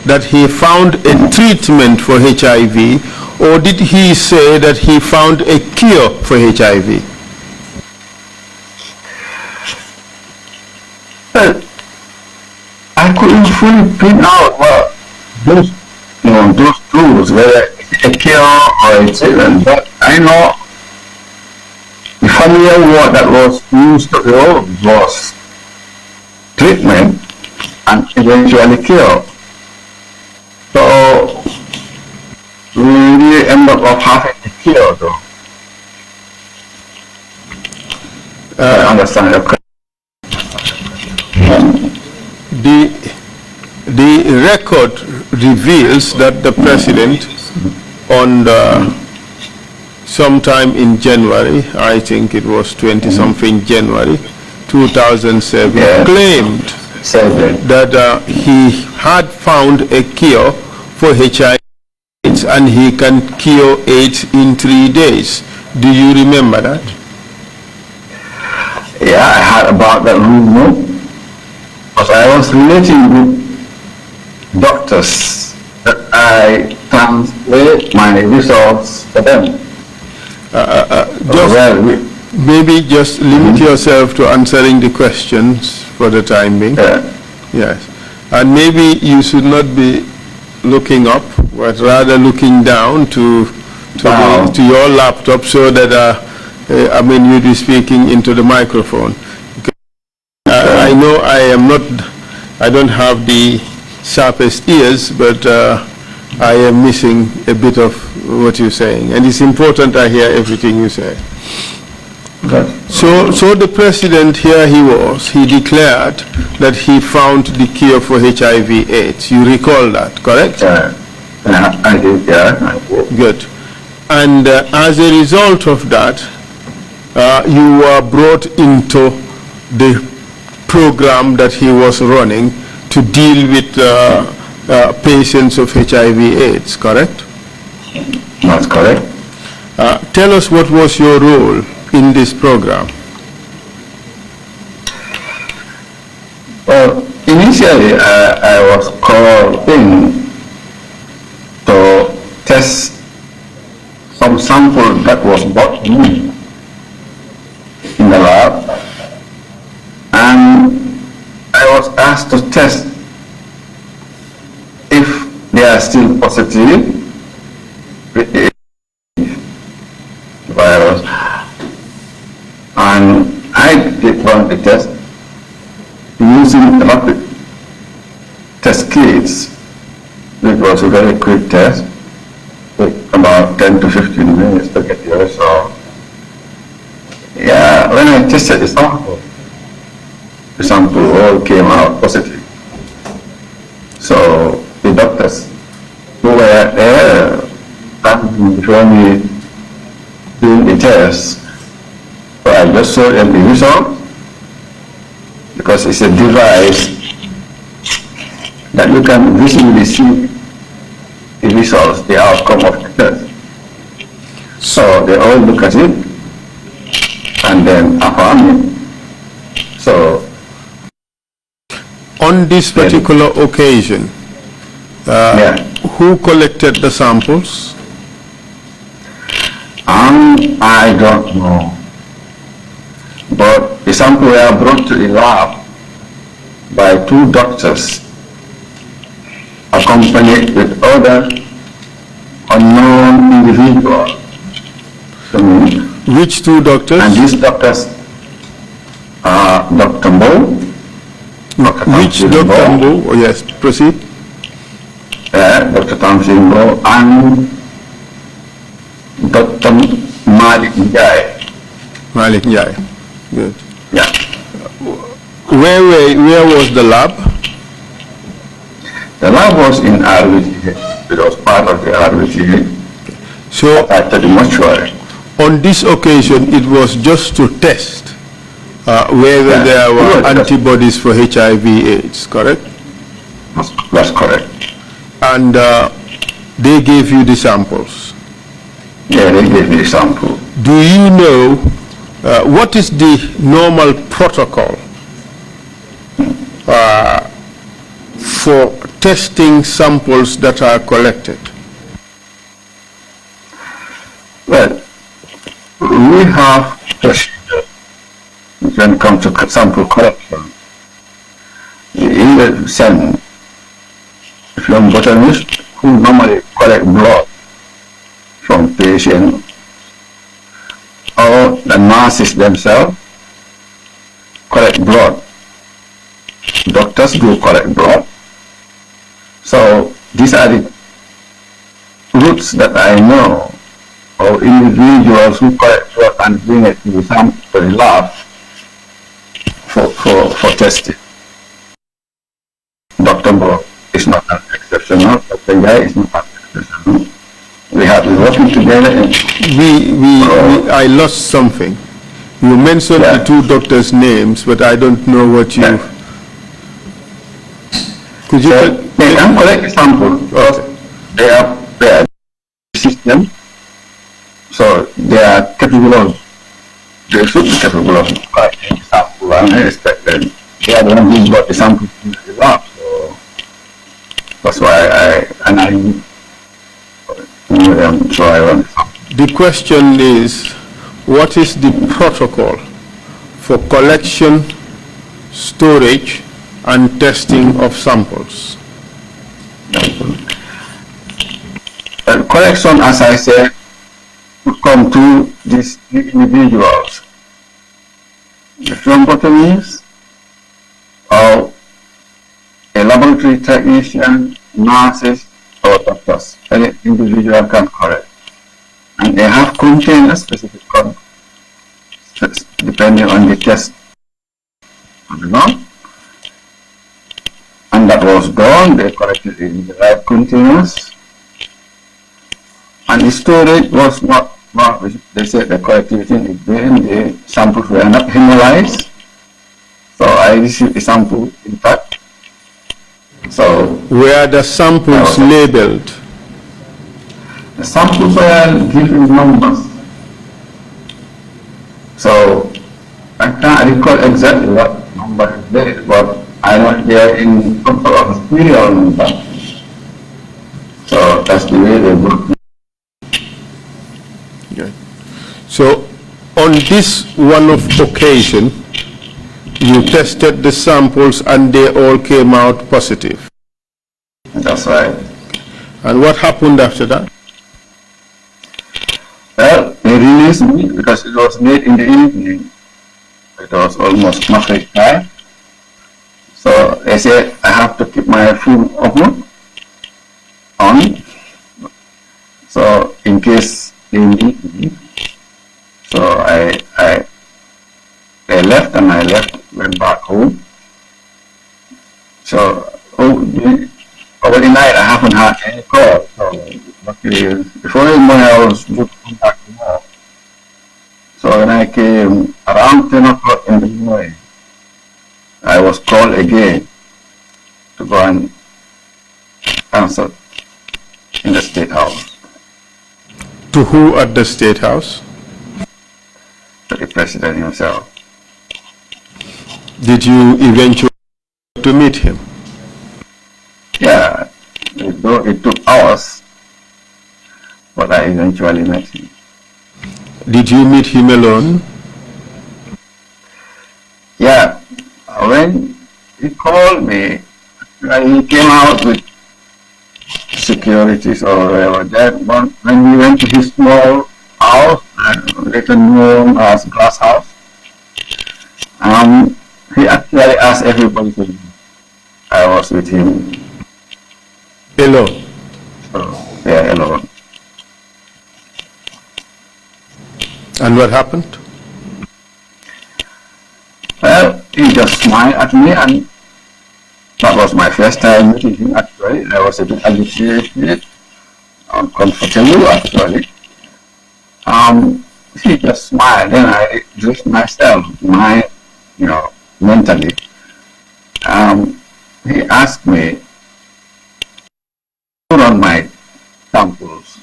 that he found a treatment for HIV, or did he say that he found a cure for HIV? Well, I couldn't fully print out what those tools, whether a cure or a treatment, but I know the familiar word that was used to all was treatment and eventually cure. So we really end up having a cure though. I understand your question. The record reveals that the president on sometime in January, I think it was 20-something January 2007, yes, claimed that he had found a cure for HIV and he can cure AIDS in 3 days. Do you remember that? Yeah, I heard about that rumor, because I was relating with doctors that I translate my results for them. Maybe just limit yourself to answering the questions for the time being. Yes. And maybe you should not be looking up, but rather looking down to your laptop so that you'll be speaking into the microphone. I know I don't have the sharpest ears, but I am missing a bit of what you're saying, and it's important I hear everything you say. Okay. So the president, here he declared that he found the cure for HIV/AIDS. You recall that, correct? I did, yeah. Good. And as a result of that, you were brought into the program that he was running to deal with patients of HIV/AIDS, correct? That's correct. Tell us, what was your role in this program? Well, initially I was called in to test some sample that was brought to me in the lab, and I was asked to test if they are still positive with the virus, and I did run the test using rapid test kits, which was a very quick test, took about 10 to 15 minutes to get the result. Yeah, when I tested the sample all came out positive. So the doctors who were there before me doing the test, so I just showed them the result, because it's a device that you can visually see the results, the outcome of the test. So they all look at it and then affirm it. So on this particular occasion, who collected the samples? I don't know. But the sample were brought to the lab by 2 doctors, accompanied with other unknown individuals. Which 2 doctors? And these doctors are Dr. Mbo. Which Dr. Mbo? Oh, yes, proceed. Dr. Tamsin Mbo and Dr. Malik Njai. Malik Njai. Good. Yeah. Where was the lab? The lab was in RWTH. It was part of the RWTH. So after the mortuary. On this occasion, it was just to test whether there were antibodies for HIV/AIDS, correct? That's correct. And they gave you the samples? Yeah, they gave me the sample. Do you know what is the normal protocol for testing samples that are collected? Well, we have procedures when it comes to sample collection. In the send phlebotomists who normally collect blood from patients, or the nurses themselves collect blood. Doctors do collect blood. So these are the routes that I know of individuals who collect blood and bring it to the lab for testing. Dr. Bo is not an exceptional. Dr. Guy is not an exceptional. We have been working together. I lost something. You mentioned the two doctors' names, but I don't know what you. Yeah. Could you? They can collect samples. Okay. They are system, so they are capable of. They should be capable of collecting sample, and I expect them. They are the ones who got the sample in the lab, so that's why I knew them, so I run the sample. The question is, what is the protocol for collection, storage, and testing of samples? Collection, as I said, would come to these individuals. The phlebotomist or a laboratory technician, nurses, or doctors. Any individual can collect. And they have containers, specific containers, depending on the test. And that was done, they collected it in the right containers. And the storage was not, they said the collected it in the bin, the samples were not hemolyzed. So I received the sample intact. So were the samples labeled? The samples were given numbers. So I can't recall exactly what number is there, but I know they are in some sort of serial number. So that's the way they work. Yeah. So on this one-off occasion, you tested the samples and they all came out positive. That's right. And what happened after that? Well, they released me because it was late in the evening. It was almost Maghrib time. So they said I have to keep my phone open on. So in case they need me. So I left and I went back home. So over the night I haven't had any call. So luckily, before the morning I was just come back to work. So when I came around 10 o'clock in the morning, I was called again to go and answer in the State House. To who at the State House? To the President himself. Did you eventually to meet him? Yeah, though it took hours, but I eventually met him. Did you meet him alone? Yeah, when he called me, he came out with securities or whatever. That when we went to his small house, later known as Glass House, he actually asked everybody to leave. I was with him. Alone? So, yeah, alone. And what happened? Well, he just smiled at me, and that was my first time meeting him actually. I was a bit agitated, uncomfortable actually. He just smiled, then I dressed myself, mentally. He asked me to run my samples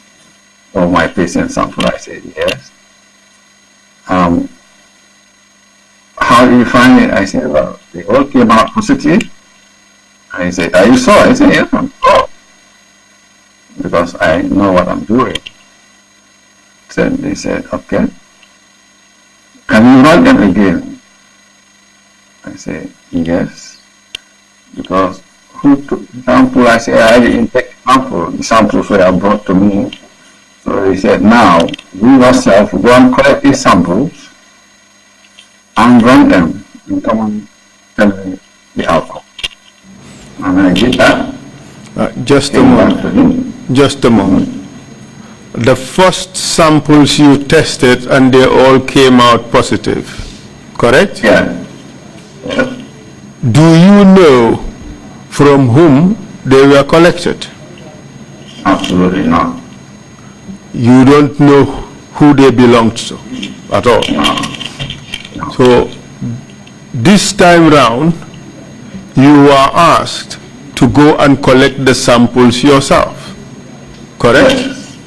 or my patient sample. I said yes. How do you find it? I said, well, they all came out positive, I said, are you sure? I said, yes, I'm sure. Because I know what I'm doing. So they said, okay. Can you run them again? I said, yes. Because who took the sample? I said, I didn't take the sample. The samples were brought to me. So they said, now, you yourself go and collect these samples and run them and come and tell me the outcome. And I did that. Just a moment. Just a moment. The first samples you tested and they all came out positive, correct? Yeah. Yeah. Do you know from whom they were collected? Absolutely not. You don't know who they belonged to at all? No. So this time round, you are asked to go and collect the samples yourself, correct? Yes.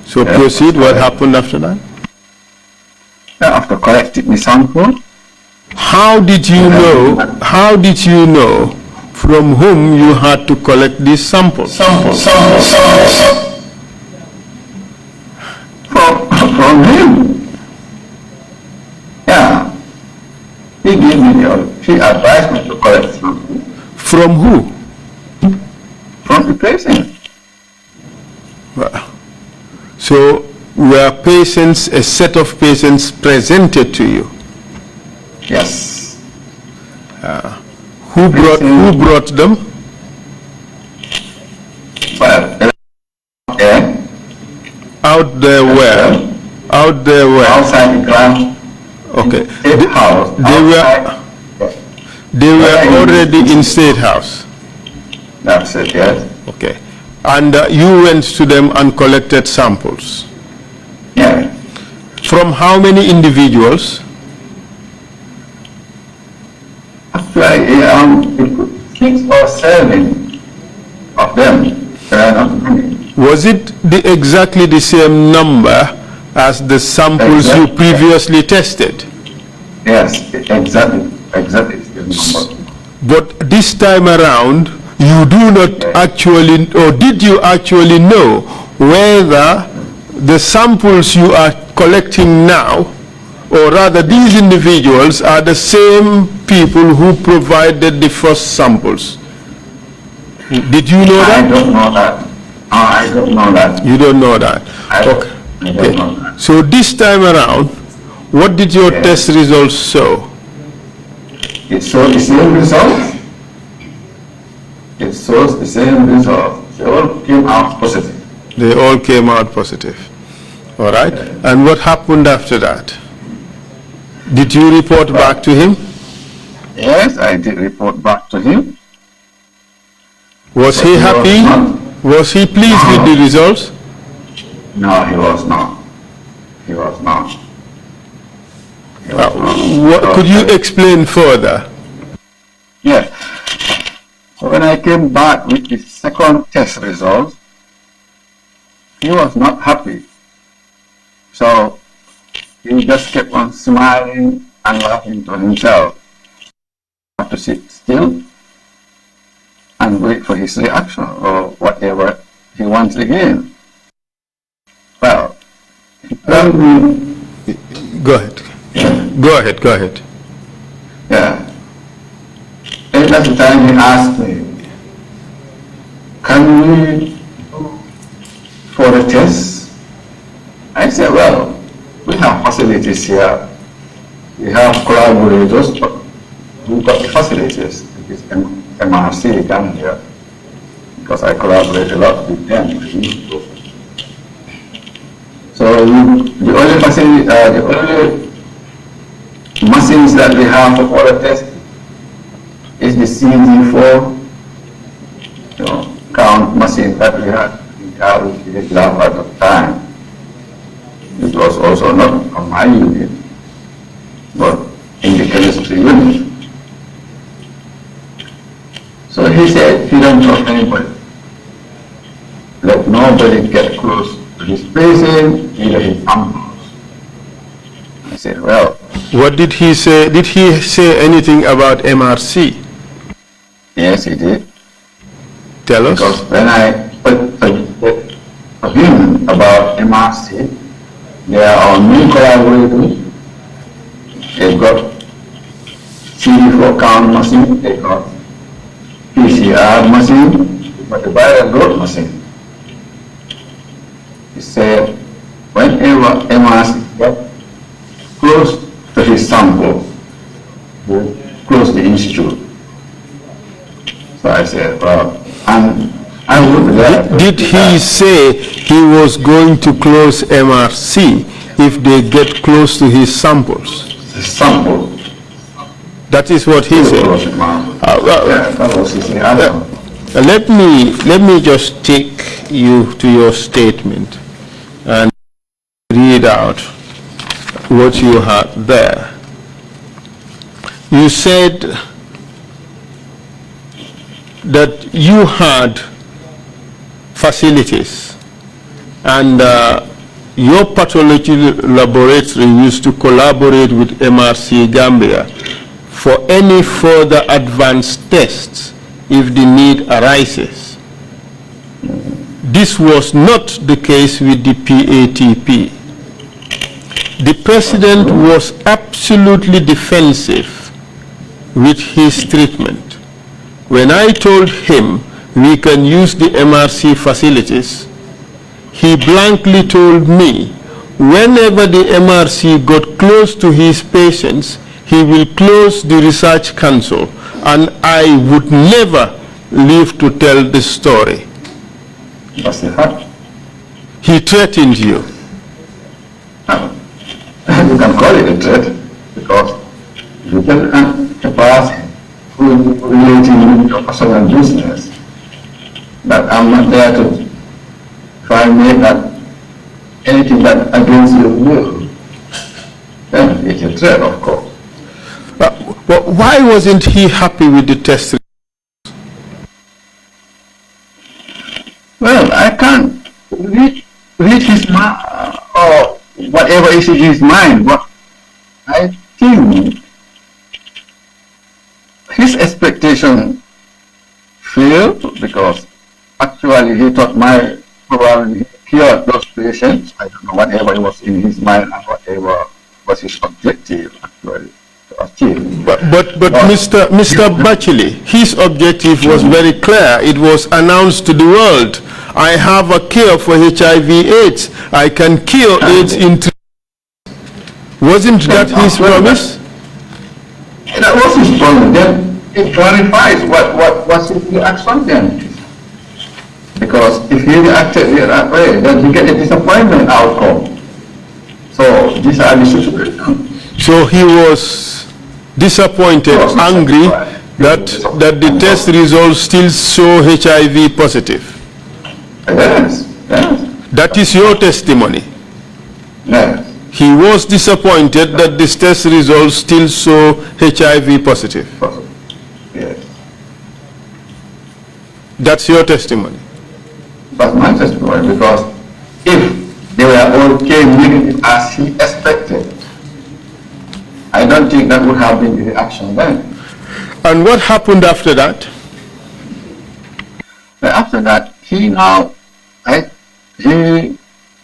So Yes, proceed, what correct. happened after that? After collecting the sample, How did you know from whom you had to collect these samples? from him. Yeah. He gave me he advised me to collect sample From who? from the patient. So were patients, a set of patients presented to you? Yes. Who brought them? Well, yeah. Out there where? Out there where? Outside the ground. Okay. State house. They were already in State House. That's it, yes. Okay. And you went to them and collected samples. Yeah. From how many individuals? Actually, 6 or 7 of them. Not many. Was it exactly the same number as the samples you previously tested? Yes, exactly the number. But this time around, you do not actually, or did you actually know whether the samples you are collecting now, or rather these individuals are the same people who provided the first samples? Did you know that? I don't know that. I don't know that. You don't know that. I don't Okay. know that. So this time around, what did your test results show? It shows the same result. It shows the same result. They all came out positive. They all came out positive. All right. And what happened after that? Did you report back to him? Yes, I did report back to him. Was he happy? Was he pleased with the results? No, he was not. He was not. Could you explain further? Yes. So when I came back with the second test result, he was not happy. So he just kept on smiling and laughing to himself. I have to sit still and wait for his reaction or whatever he wants again. Well, he told me. Go ahead. Go ahead. Go ahead. Yeah. And at the time he asked me, can we go for a test? I said, well, we have facilities here. We have collaborators, but we've got the facilities. It's MRC down here, because I collaborate a lot with them. So the only facility, the only machines that we have for all the tests is the CD4 count machine that we had in the lab at the time. It was also not on my unit, but in the chemistry unit. So he said, he don't trust anybody. Let nobody get close to his patient, either his samples. I said, well. What did he say? Did he say anything about MRC? Yes, he did. Tell us. Because when I put for him about MRC, there are new collaborators. They've got CD4 count machine, they've got PCR machine, they've got the viral growth machine. He said, whenever MRC got close to his sample, we'll close the institute. So I said, well, and I would be there. Did he say he was going to close MRC if they get close to his samples? The sample. That is what he said. Let me just take you to your statement and read out what you had there. You said that you had facilities and your pathology laboratory used to collaborate with MRC Gambia for any further advanced tests if the need arises. This was not the case with the PATP. The president was absolutely defensive with his treatment. When I told him we can use the MRC facilities, he blankly told me whenever the MRC got close to his patients, he will close the research council, and I would never live to tell the story. What's the fact? He threatened you. You can call it a threat, because you tell a person who is relating with your personal business that I'm not there to try and make that anything that against your will, then it's a threat, of course. But why wasn't he happy with the test? Well, I can't read his mind, or whatever is in his mind, but I think his expectation failed, because actually he thought my probably cured those patients. I don't know whatever was in his mind and whatever was his objective actually to achieve. But Mr. Bachili, his objective was very clear. It was announced to the world. I have a cure for HIV/AIDS. I can cure AIDS in 3 years. Wasn't that his promise? That was his promise. Then it clarifies what's his reaction then. Because if he reacted that way, then he get a disappointment outcome. So these are the situations. So he was disappointed, angry that the test results still show HIV positive. Yes, yes. That is your testimony. Yes. He was disappointed that this test results still show HIV positive. Yes. That's your testimony. That's my testimony, because if they were all came negative as he expected, I don't think that would have been the reaction then. And what happened after that? After that, he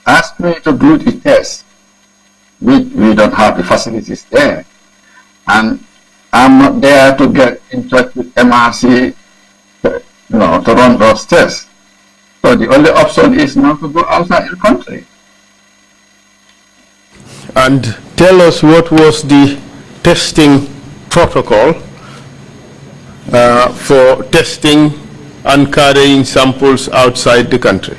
asked me to do the test. We don't have the facilities there, and I'm not there to get in touch with MRC, to run those tests. So the only option is not to go outside the country. And tell us, what was the testing protocol for testing and carrying samples outside the country?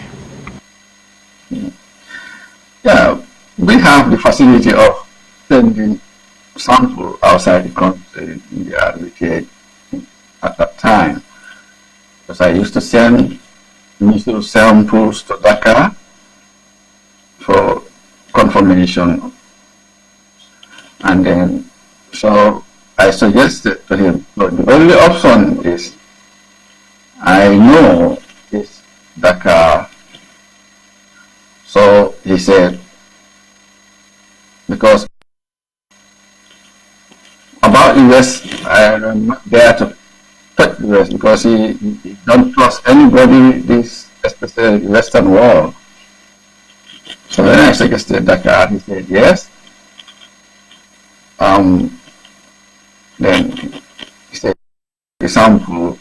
Yeah, we have the facility of sending sample outside the country in the RBK at that time. Because I used to send initial samples to Dakar for confirmation. And then, so I suggested to him, look, the only option is, I know is Dakar. So he said, because about US, I am not there to touch the US because he don't trust anybody, this especially Western world. So when I suggested Dakar, he said yes. Then he said example.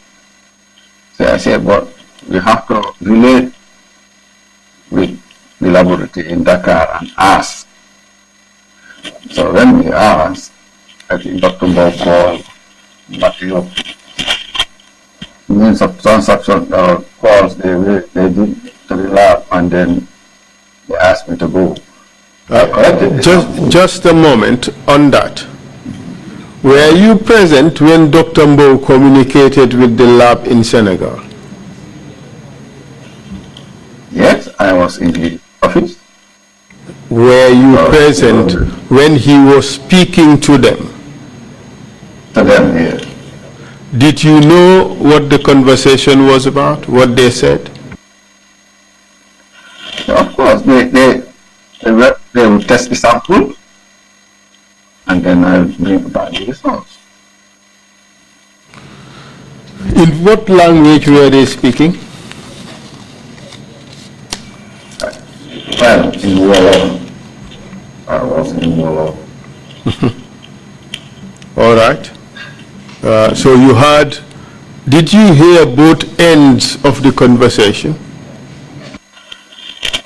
So I said, but we have to relate with the laboratory in Dakar and ask. So when we asked, I think Dr. Bob called Matthew. Means of transaction calls they did to the lab and then they asked me to go. Just a moment on that. Were you present when Dr. Mbow communicated with the lab in Senegal? Yes, I was in the office. Were you present when he was speaking to them? To them, yes. Did you know what the conversation was about, what they said? So of course, they will test the sample and then I'll bring back the results. In what language were they speaking? Well, in Wolof. I was in Wolof. All right. So you heard, did you hear both ends of the conversation?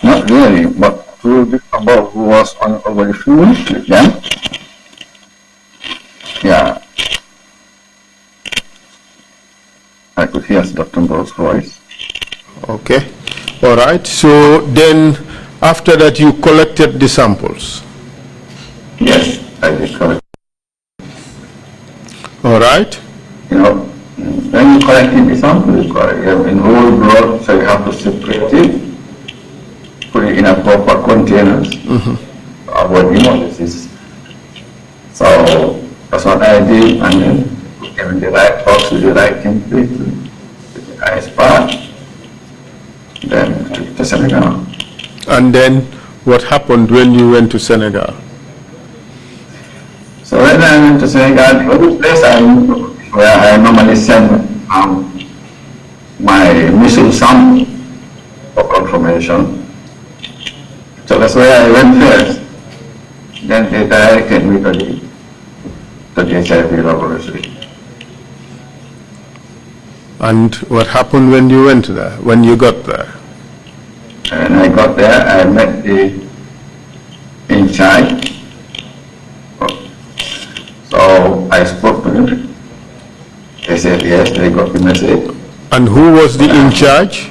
Not really, but through the above who was on over the phone with them. Yeah. I could hear Dr. Mbow's voice. Okay. All right. So then after that you collected the samples? Yes, I did collect. All right. You know, when you collect the sample, you collect it in whole blood, so you have to separate it, put it in a proper containers to avoid hemolysis. So that's what I did, and then put them in the right box with the right temperature, with the ice part, then to Senegal. And then what happened when you went to Senegal? So when I went to Senegal, the other place where I normally send my missile sample for confirmation. So that's where I went first. Then they directed me to the HIV laboratory. And what happened when you went there, when you got there? And I got there, I met the in charge. So I spoke to them. They said yes, they got the message. And who was the in charge?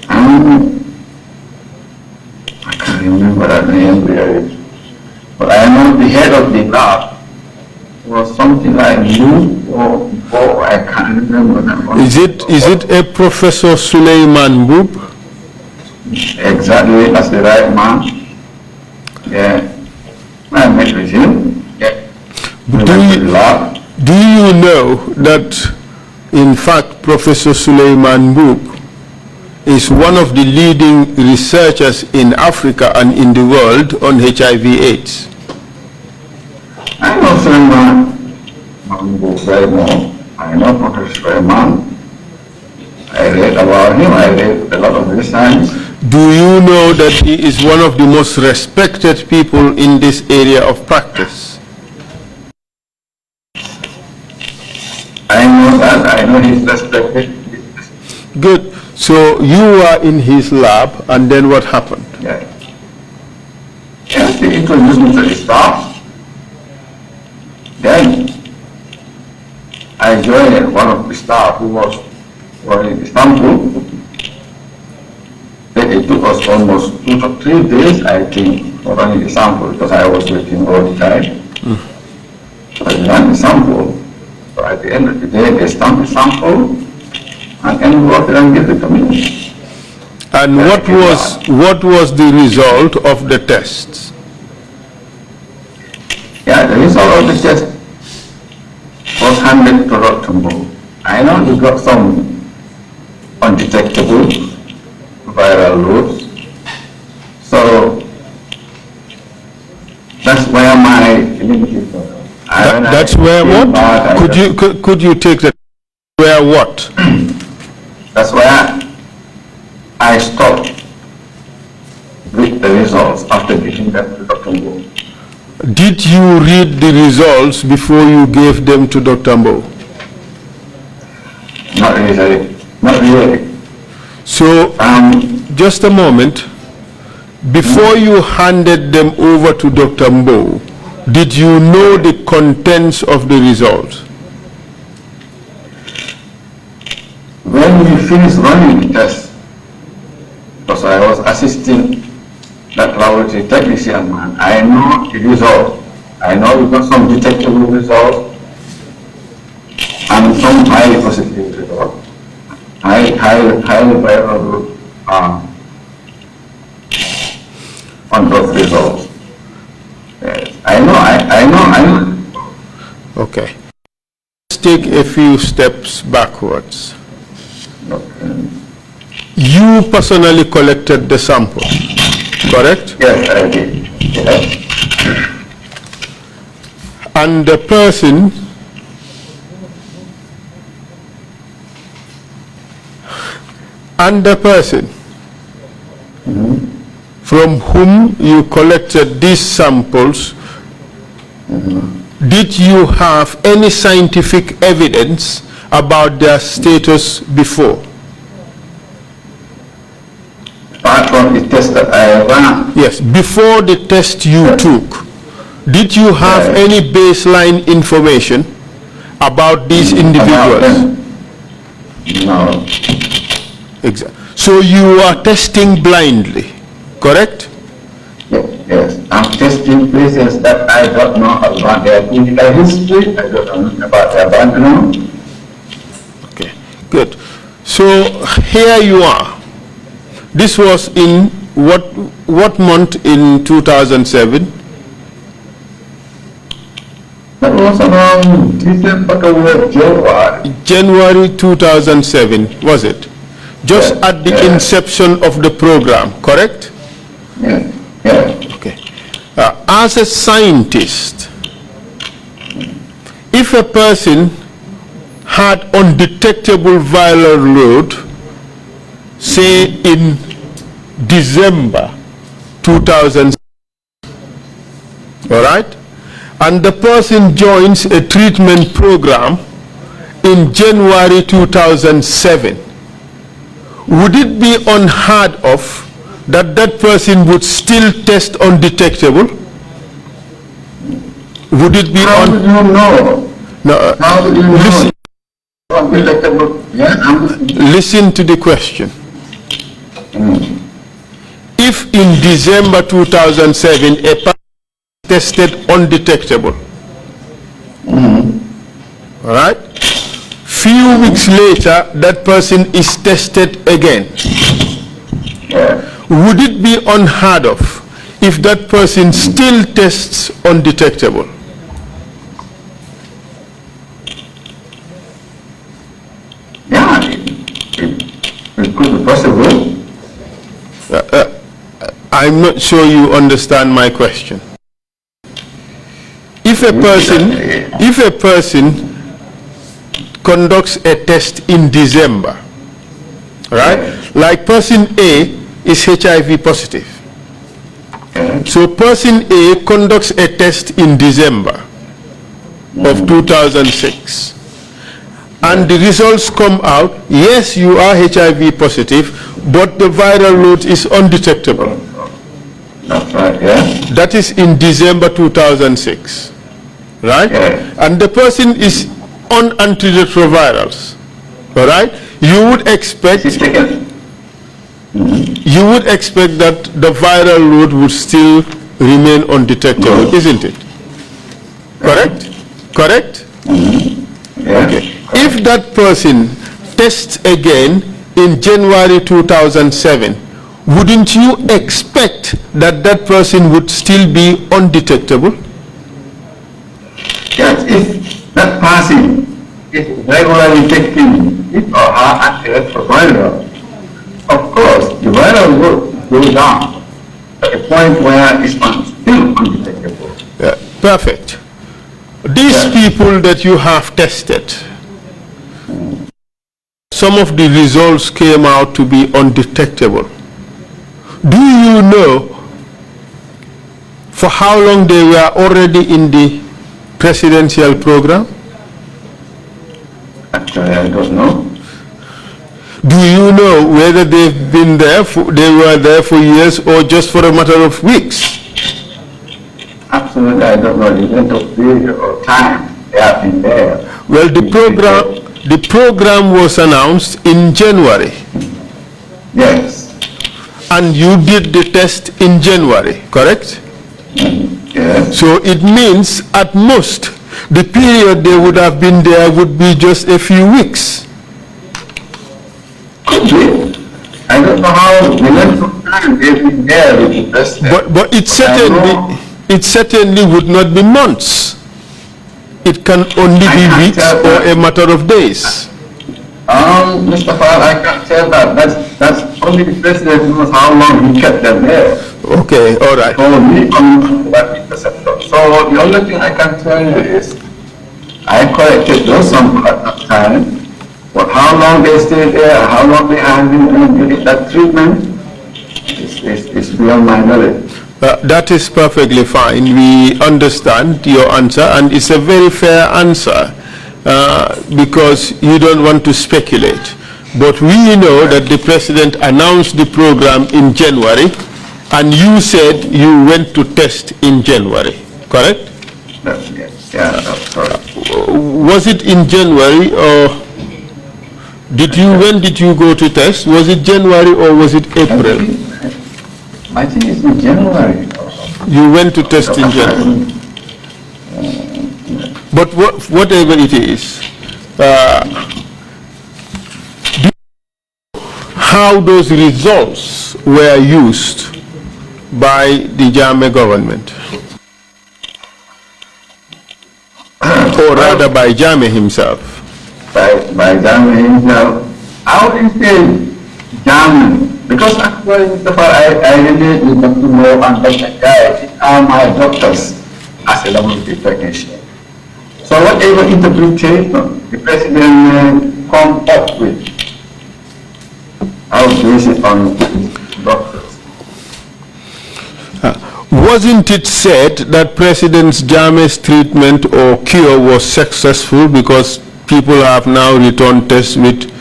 I can't remember that name really. But I know the head of the lab was something like you or I can't remember that one. Is it a Professor Suleiman Boub? Exactly, that's the right man. Yeah. I met with him. Yeah. Do you know that in fact Professor Suleiman Boub is one of the leading researchers in Africa and in the world on HIV/AIDS? I know Suleiman Boub very well. I know Professor Suleiman. I read about him. I read a lot of his science. Do you know that he is one of the most respected people in this area of practice? I know that. I know he's respected. Good. So you were in his lab, and then what happened? Yeah. Yes, they introduced me to the staff. Then I joined one of the staff who was running the sample. Then it took us almost 2 to 3 days, I think, for running the sample because I was waiting all the time. So I ran the sample. So at the end of the day, they stamped the sample and enveloped it and gave it to me. And what was the result of the tests? Yeah, the result of the test was handed to Dr. Mbow. I know we got some undetectable viral loads. So that's where my limited. That's where what? Could you take that? Where what? That's why I stopped with the results after giving them to Dr. Mbo. Did you read the results before you gave them to Dr. Mbo? Not really. Not really. So, just a moment. Before you handed them over to Dr. Mbo, did you know the contents of the results? When we finished running the test, because I was assisting that laboratory technician man, I know the result. I know we got some detectable results and some highly positive results. Highly viable on those results. Yes. I know. Okay. Let's take a few steps backwards. Okay. You personally collected the sample, correct? Yes, I did. Yes. And the person from whom you collected these samples, did you have any scientific evidence about their status before? Apart from the test that I ran. Yes, before the test you took, did you have any baseline information about these individuals? No. Exactly. So you are testing blindly, correct? Yes, I'm testing places that I don't know about their clinical history, I don't know about their background. Okay, good. So here you are. This was in what month in 2007? That was around December to January. January 2007, was it? Just at the inception of the program, correct? Yeah. Okay. As a scientist, if a person had undetectable viral load, say in December 2006, all right, and the person joins a treatment program in January 2007, would it be unheard of that that person would still test undetectable? Would it be How do you know? No, How do you know? Undetectable. Yes, listen to the question. If in December 2007 a person tested undetectable, all right, few weeks later that person is tested again, would it be unheard of if that person still tests undetectable? Yeah, it could be possible. I'm not sure you understand my question. If a person conducts a test in December, right? Like person A is HIV positive. So person A conducts a test in December of 2006. And the results come out, yes, you are HIV positive, but the viral load is undetectable. That's right, yeah. That is in December 2006, right? Yeah. And the person is on antiretrovirals, all right? You would expect that the viral load would still remain undetectable, isn't it? Correct? Correct? Yeah. Okay. If that person tests again in January 2007, wouldn't you expect that that person would still be undetectable? Yes, if that person is regularly taking his or her antiretroviral, of course, the viral load goes down at a point where it's still undetectable. Yeah, perfect. These people that you have tested, some of the results came out to be undetectable. Do you know for how long they were already in the presidential program? Actually, I don't know. Do you know whether they've been there, they were there for years or just for a matter of weeks? Absolutely, I don't know the length of period or time they have been there. Well, the program was announced in January. Yes. And you did the test in January, correct? Yes. So it means at most the period they would have been there would be just a few weeks. Could be. I don't know how the length of time they've been there with the president. But it certainly would not be months. It can only be weeks or a matter of days. Mr. Fall, I can't tell that. That's only the president knows how long he kept them there. Okay, all right. So me, that interceptor. So the only thing I can tell you is I collected those samples at that time, but how long they stayed there, how long they had been doing that treatment, is beyond my knowledge. That is perfectly fine. We understand your answer, and it's a very fair answer because you don't want to speculate. But we know that the president announced the program in January, and you said you went to test in January, correct? Yes, yeah, that's correct. Was it in January, or when did you go to test? Was it January or was it April? I think it's in January. You went to test in January. But whatever it is, do you know how those results were used by the Jammeh government? Or rather by Jammeh himself? By Jammeh himself. I wouldn't say Jammeh. Because actually, Mr. Fall, I relate with Dr. Mo and Dr. Guy. These are my doctors as a laboratory technician. So whatever interpretation the president come up with, I'll base it on doctors. Wasn't it said that President Jammeh's treatment or cure was successful because people have now returned tests with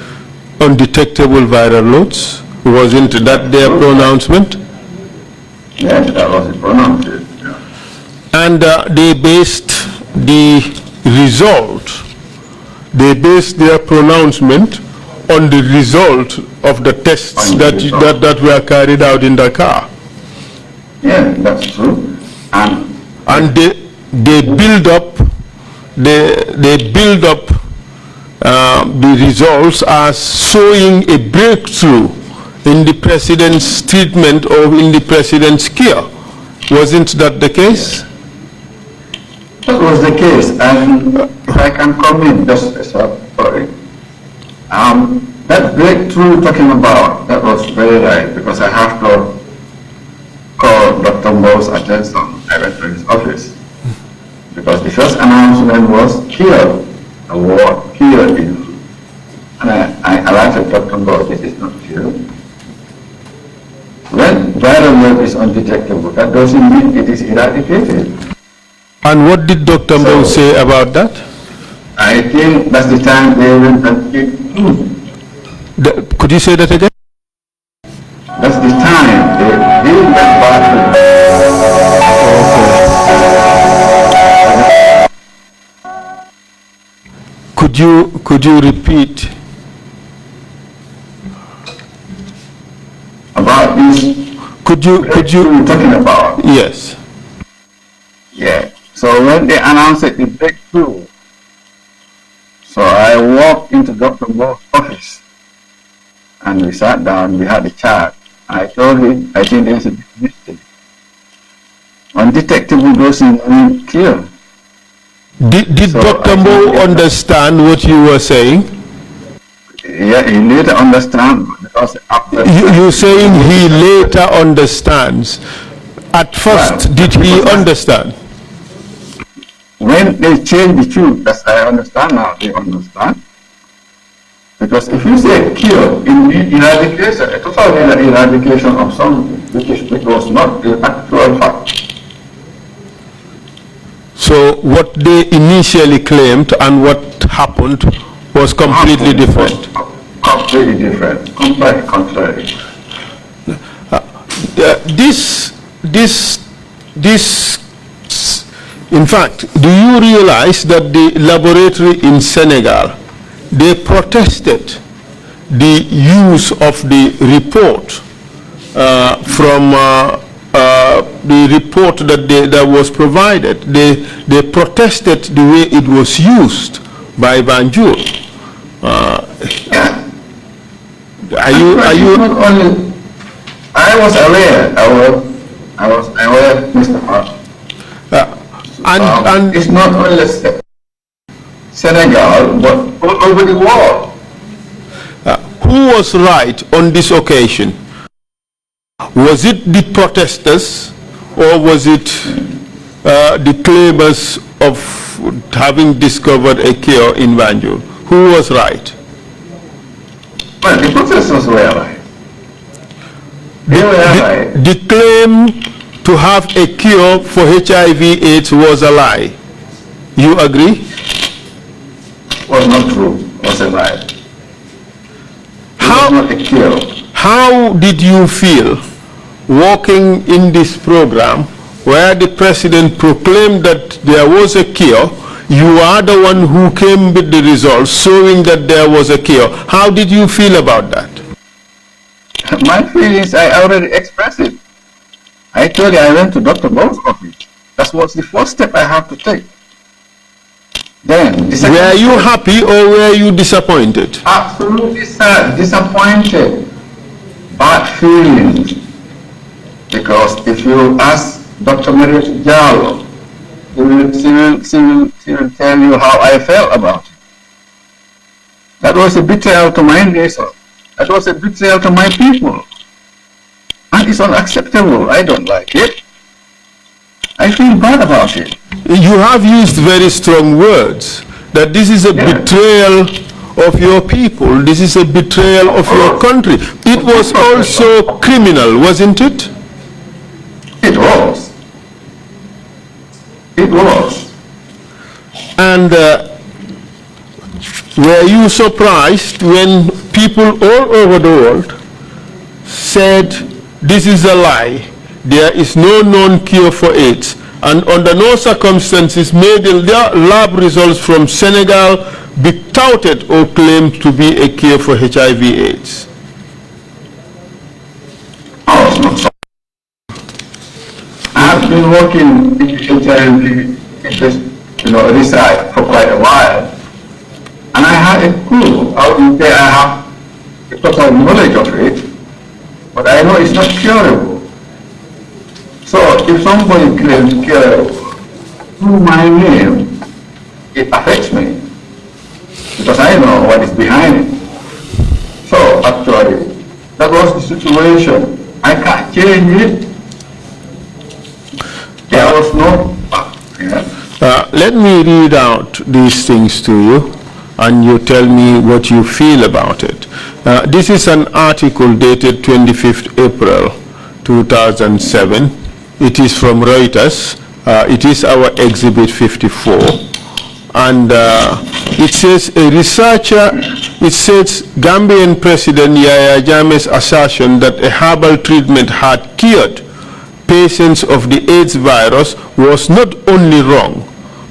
undetectable viral loads? Wasn't that their pronouncement? Yes, that was the pronouncement. Yeah. And they based their pronouncement on the result of the tests that were carried out in the car. Yeah, that's true. And they build up the results as showing a breakthrough in the president's treatment or in the president's cure. Wasn't that the case? That was the case, and if I can comment just sorry. That breakthrough talking about, that was very right, because I have to call Dr. Mo's attention. I went to his office, because the first announcement was cure, a word, cure. And I arrived at Dr. Mo, this is not cure. When viral load is undetectable, that doesn't mean it is eradicated. And what did Dr. Mo say about that? I think that's the time they went and checked. Could you say that again? That's the time they went back to. Could you repeat? About this. Could you talking about? Yes. Yeah. So when they announced it, the breakthrough, so I walked into Dr. Mo's office and we sat down, we had a chat. I told him, I think there's a big mistake. Undetectable dosing means cure. Did so Dr. Mo understand what you were saying? Yeah, he later understand because after you're saying he later understands. At first, well, did he understand? When they change the tube, that's I understand now, they understand. Because if you say cure, it means eradication, a total eradication of something, which was not the actual fact. So what they initially claimed and what happened was completely different. Completely different, completely contrary. In fact, do you realize that the laboratory in Senegal, they protested the use of the report from the report that was provided. They protested the way it was used by Banjul. Are you? Not only, I was aware, Mr. Hart. And it's not only Senegal, but all over the world. Who was right on this occasion? Was it the protesters or was it the claimers of having discovered a cure in Banjul? Who was right? Well, the protesters were right. They were right. The claim to have a cure for HIV/AIDS was a lie. You agree? Was not true. Was a lie. It was not a cure. How did you feel walking in this program where the president proclaimed that there was a cure? You are the one who came with the results showing that there was a cure. How did you feel about that? My feelings, I already expressed it. I told you I went to Dr. Bowles' office. That was the first step I have to take. Then, were you happy or were you disappointed? Absolutely sad, disappointed, bad feelings. Because if you ask Dr. Marius Jallo, she will tell you how I felt about it. That was a betrayal to my nation. That was a betrayal to my people. And it's unacceptable. I don't like it. I feel bad about it. You have used very strong words, that this is a betrayal of your people, this is a betrayal of your country. It was also criminal, wasn't it? It was. It was. And were you surprised when people all over the world said, this is a lie, there is no known cure for AIDS, and under no circumstances may the lab results from Senegal be touted or claimed to be a cure for HIV/AIDS? I have been working in HIV research for quite a while, and I had a clue. I wouldn't say I have a total knowledge of it, but I know it's not curable. So if somebody claims curable through my name, it affects me because I know what is behind it. So actually, that was the situation. I can't change it. There was no. Let me read out these things to you, and you tell me what you feel about it. This is an article dated 25th April 2007. It is from Reuters. It is our Exhibit 54. And it says, it says Gambian President Yahya Jammeh's assertion that a herbal treatment had cured patients of the AIDS virus was not only wrong,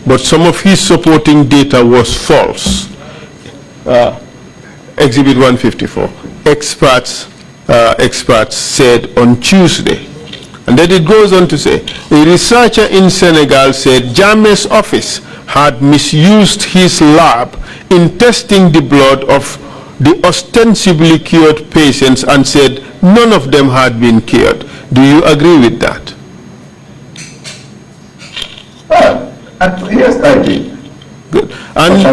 but some of his supporting data was false. Exhibit 154. Experts said on Tuesday. And then it goes on to say, a researcher in Senegal said Jammeh's office had misused his lab in testing the blood of the ostensibly cured patients and said none of them had been cured. Do you agree with that? Well, yes, I did. Good. And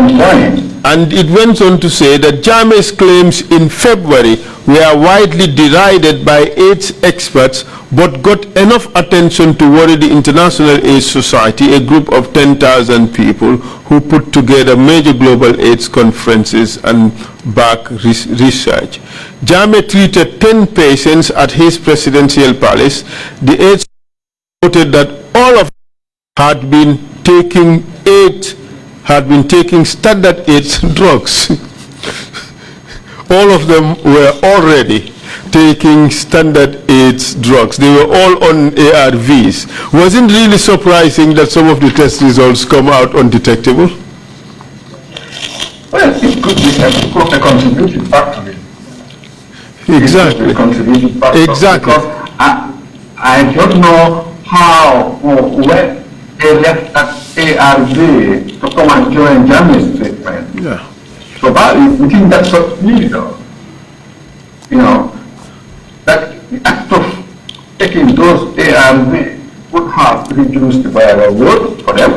And it went on to say that Jammeh's claims in February were widely derided by AIDS experts, but got enough attention to worry the International AIDS Society, a group of 10,000 people who put together major global AIDS conferences and back research. Jammeh treated 10 patients at his presidential palace. The AIDS noted that all of them had been taking standard AIDS drugs. All of them were already taking standard AIDS drugs. They were all on ARVs. Wasn't really surprising that some of the test results come out undetectable? Well, it could be a contributing factor. Exactly. Exactly. Because I don't know how or when they left that ARV to come and join Jammeh's treatment. Yeah. So within that short period, that the act of taking those ARV would have reduced the viral load for them.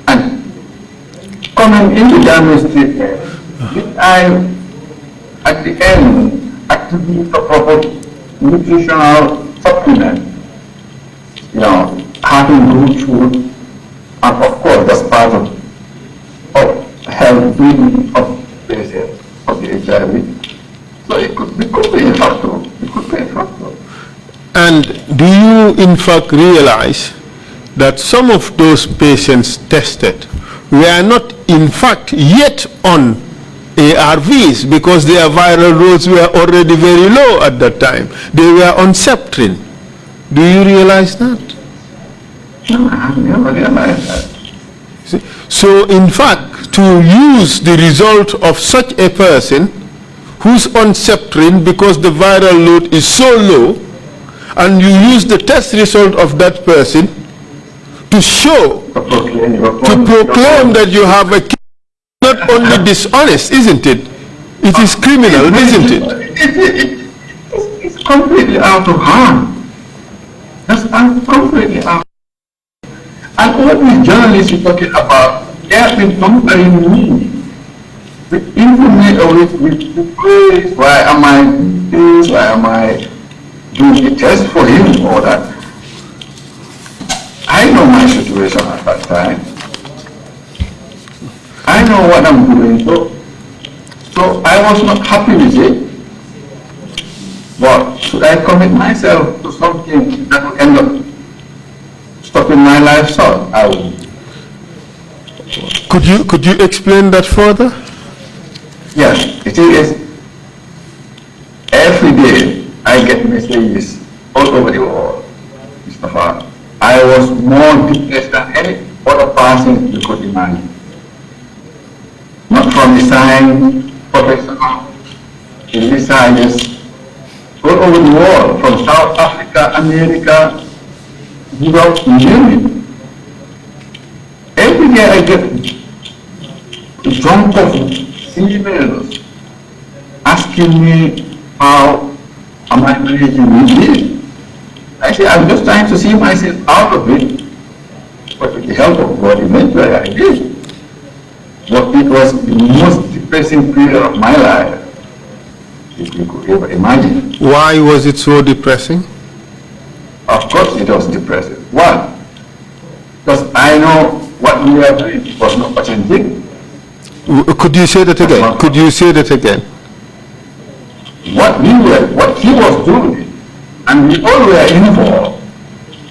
And coming into Jammeh's treatment, did I, at the end, attribute a proper nutritional supplement, having good food, and of course that's part of health being of patients of the HIV. So it could be a factor. It could be a factor. And do you in fact realize that some of those patients tested were not in fact yet on ARVs because their viral loads were already very low at that time? They were on Septrin. Do you realize that? No, I have never realized that. So in fact, to use the result of such a person who's on Septrin because the viral load is so low, and you use the test result of that person to show, to proclaim that you have a case, not only dishonest, isn't it? It is criminal, isn't it? It's completely out of hand. That's completely out. And all these journalists you're talking about, they have been comparing me with information, with praise. Why am I doing this? Why am I doing the test for him or that? I know my situation at that time. I know what I'm doing. So I was not happy with it. But should I commit myself to something that will end up stopping my life short? I will. Could you explain that further? Yes, it is. Every day I get messages all over the world, Mr. Farr. I was more depressed than any other person you could imagine. Not from the science, professional, the scientists, all over the world, from South Africa, America, Europe, you name it. Every day I get drunk of emails asking me how am I managing with this. I say I'm just trying to see myself out of it, but with the help of God, eventually I did. But it was the most depressing period of my life, if you could ever imagine. Why was it so depressing? Of course it was depressing. One, because I know what we are doing was not authentic. Could you say that again? Could you say that again? What he was doing, and we all were involved,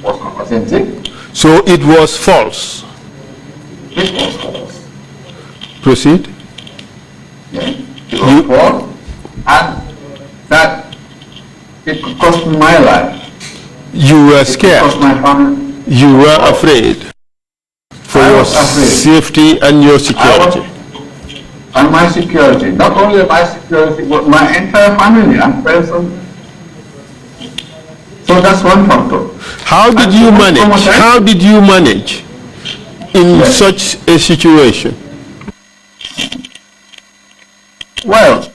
was not authentic. So it was false. It was false. Proceed. Yeah, it was false, and that it could cost me my life. You were It could scared. cost my family. You were afraid for I your was afraid. safety and your security. And my security, not only my security, but my entire family and friends. So that's one factor. How did you manage? How did you manage in such a situation? Well,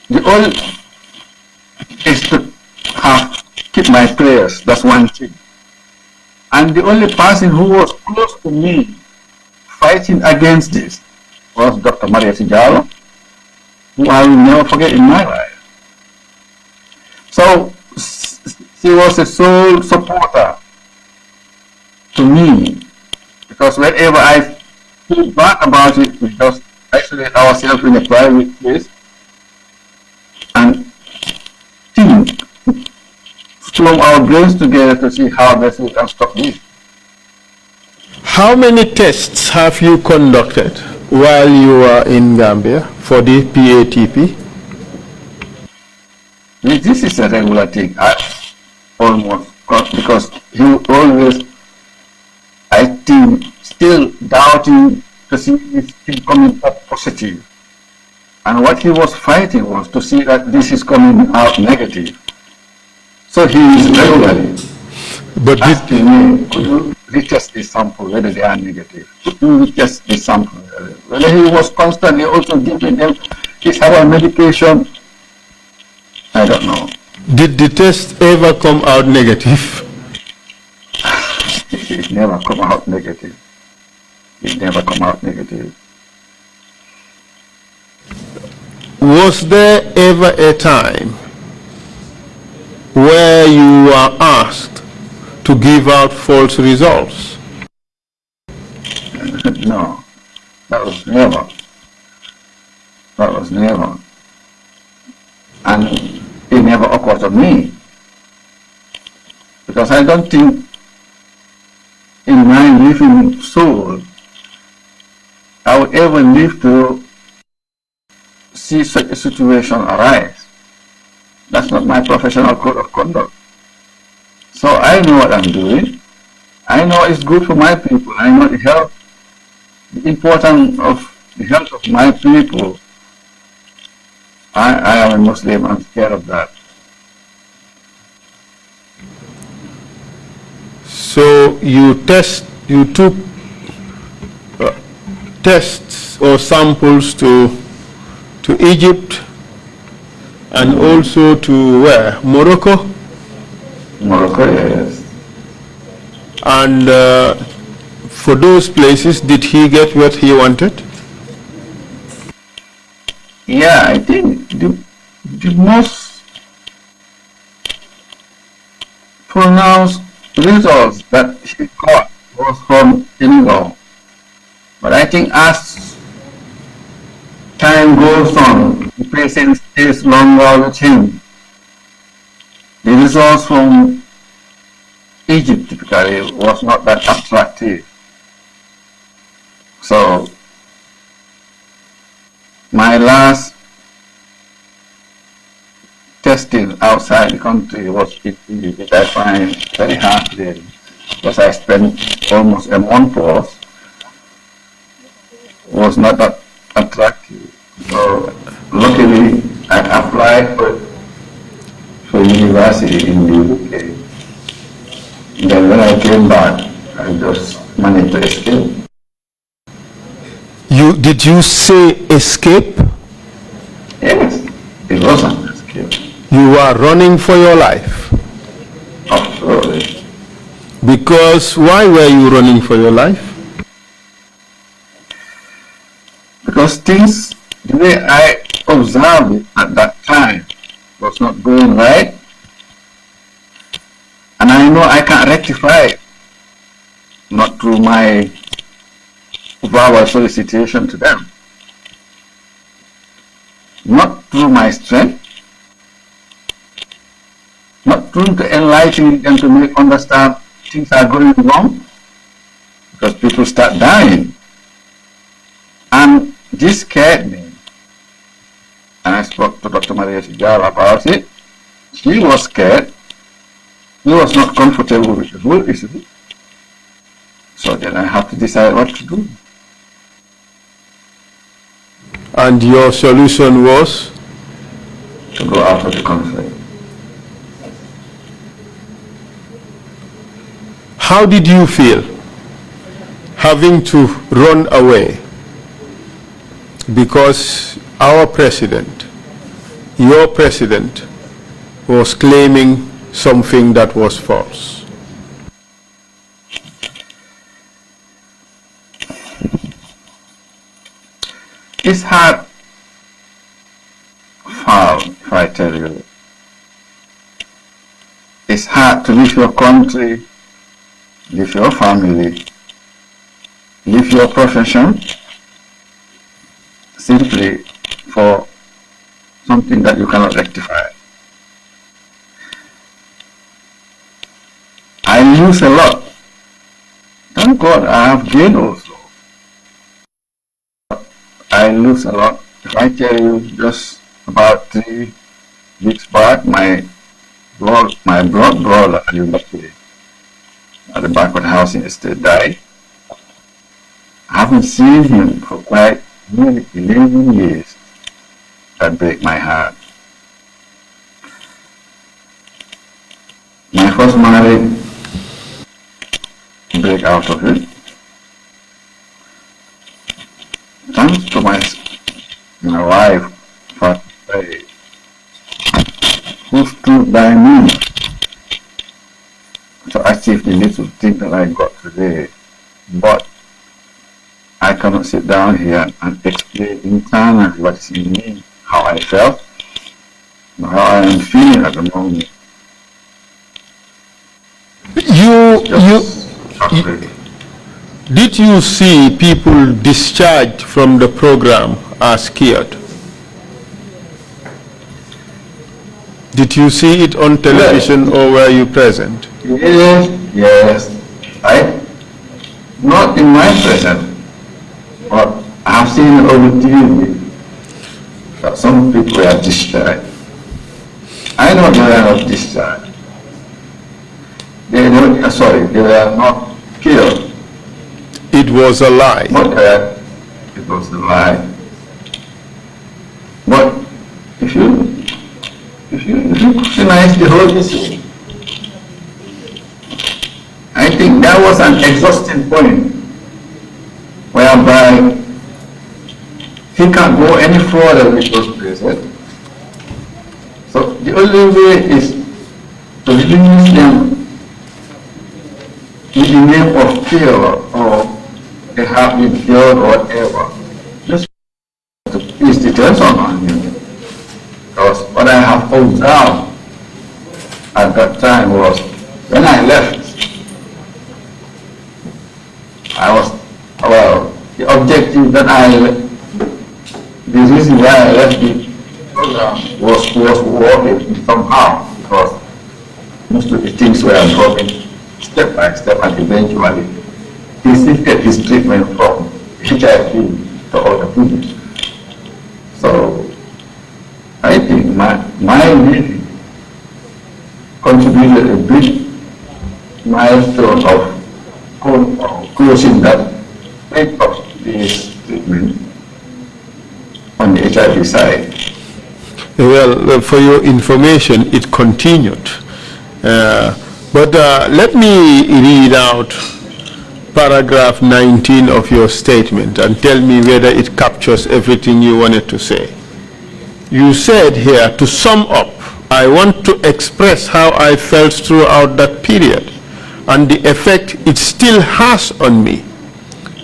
the only is to keep my prayers. That's one thing. And the only person who was close to me fighting against this was Dr. Maria Tijalo, who I will never forget in my life. So she was a sole supporter to me, because whenever I think back about it, we just isolate ourselves in a private place and think, storm our brains together to see how best we can stop this. How many tests have you conducted while you were in Gambia for the PATP? This is a regular thing. I almost, because he always, I think, still doubting to see this thing coming up positive. And what he was fighting was to see that this is coming out negative. So he is regularly asking me, could you retest this sample whether they are negative? Could you retest this sample? Whether he was constantly also giving them his herbal medication, I don't know. Did the test ever come out negative? It never come out negative. It never come out negative. Was there ever a time where you were asked to give out false results? No, that was never. That was never. And it never occurred to me. Because I don't think in my living soul I would ever live to see such a situation arise. That's not my professional code of conduct. So I know what I'm doing. I know it's good for my people. I know the importance of the health of my people. I am a Muslim, I'm scared of that. So you took tests or samples to Egypt and also to where? Morocco? Morocco, yes. And for those places, did he get what he wanted? Yeah, I think the most pronounced results that he got was from Senegal. But I think as time goes on, the patient stays longer with him. The results from Egypt typically was not that attractive. So my last testing outside the country was in Egypt, which I find very hard today, because I spent almost a month plus, was not that attractive. So luckily I applied for university in the UK. Then when I came back, I just managed to escape. Did you say escape? Yes, it was an escape. You were running for your life. Absolutely. Because why were you running for your life? Because things, the way I observed it at that time, was not going right. And I know I can't rectify it, not through my verbal solicitation to them, not through my strength, not through to enlighten them to make understand things are going wrong, because people start dying. And this scared me. And I spoke to Dr. Maria Tijala about it. She was scared. He was not comfortable with the whole issue. So then I have to decide what to do. And your solution was? To go out of the country. How did you feel having to run away? Because our president, your president, was claiming something that was false. It's hard, foul, if I tell you. It's hard to leave your country, leave your family, leave your profession, simply for something that you cannot rectify. I lose a lot. Thank God I have gained also. I lose a lot. If I tell you, just about 3 weeks back, my blood brother at the Backward Housing Estate died. I haven't seen him for quite nearly 11 years. That break my heart. My first marriage break out of it. Thanks to my wife, who stood by me to achieve the little thing that I got today. But I cannot sit down here and explain internally what is in me, how I felt, how I am feeling at the moment. Did you see people discharged from the program as scared? Did you see it on television, or were you present? Yes. Not in my presence, but I have seen over TV that some people were discharged. I know they were not discharged. They were not killed. It was a lie. But it was a lie. But if you scrutinize the whole issue, I think that was an exhausting point whereby he can't go any further with those prisoners. So the only way is to release them in the name of fear, or they have been killed or whatever. Just to ease the tension on him. Because what I have observed at that time was, when I left, the objective that the reason why I left the program was working somehow, because most of the things were broken step by step, and eventually he shifted his treatment from HIV to other people. So I think my leaving contributed a big milestone of closing that part of this treatment on the HIV side. Well, for your information, it continued. But let me read out paragraph 19 of your statement and tell me whether it captures everything you wanted to say. You said here, to sum up, I want to express how I felt throughout that period and the effect it still has on me.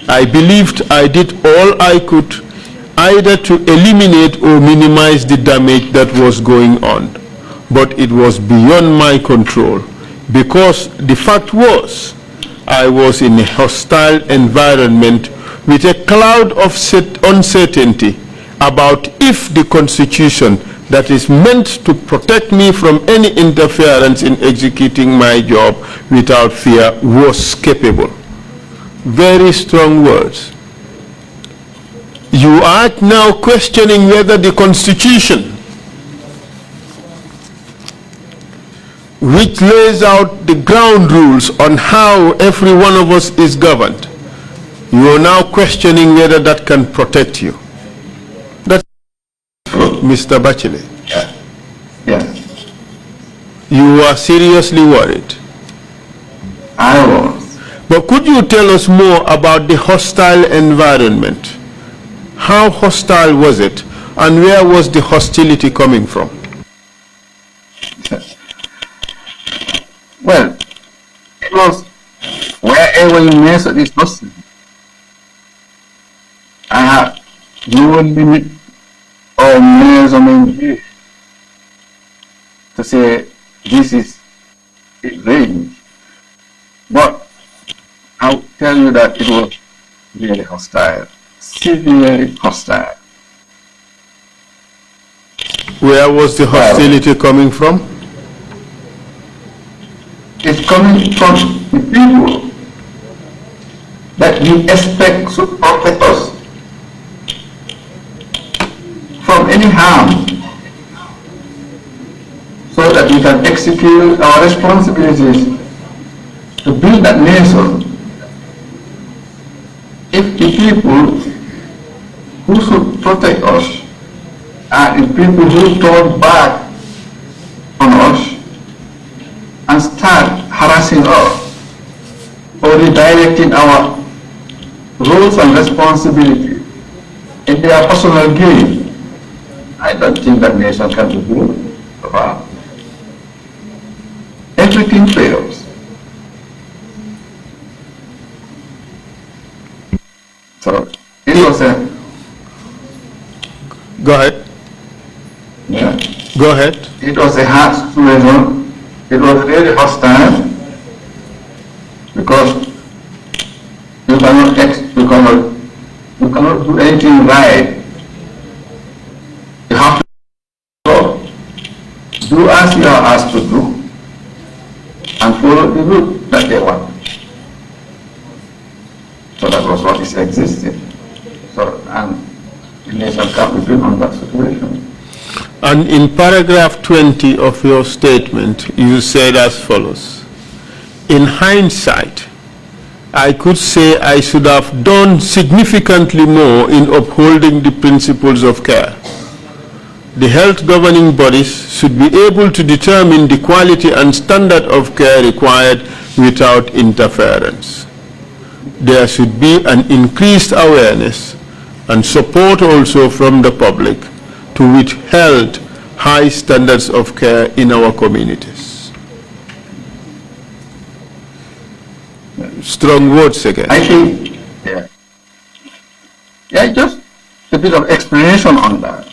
I believed I did all I could either to eliminate or minimize the damage that was going on, but it was beyond my control, because the fact was I was in a hostile environment with a cloud of uncertainty about if the Constitution that is meant to protect me from any interference in executing my job without fear was capable. Very strong words. You are now questioning whether the Constitution, which lays out the ground rules on how every one of us is governed, you are now questioning whether that can protect you. That's Mr. Bachelet. Yeah. You are seriously worried. I was. But could you tell us more about the hostile environment? How hostile was it, and where was the hostility coming from? Well, it was wherever you measure this person. I have you will limit our measurement here to say this is its range. But I'll tell you that it was really hostile, severely hostile. Where was the hostility coming from? It's coming from the people that we expect to protect us from any harm, so that we can execute our responsibilities to build that nation. If the people who should protect us are the people who turn back on us and start harassing us or redirecting our roles and responsibilities in their personal gain, I don't think that nation can be built. Everything fails. So it was a... Go ahead. Yeah. Go ahead. It was a hard situation. It was really hostile because you cannot do anything right. You have to do as you are asked to do and follow the route that they want. So that was what is existing. So, and the nation can't be built on that situation. And in paragraph 20 of your statement, you said as follows: in hindsight, I could say I should have done significantly more in upholding the principles of care. The health governing bodies should be able to determine the quality and standard of care required without interference. There should be an increased awareness and support also from the public to withhold high standards of care in our communities. Strong words again. I think, just a bit of explanation on that.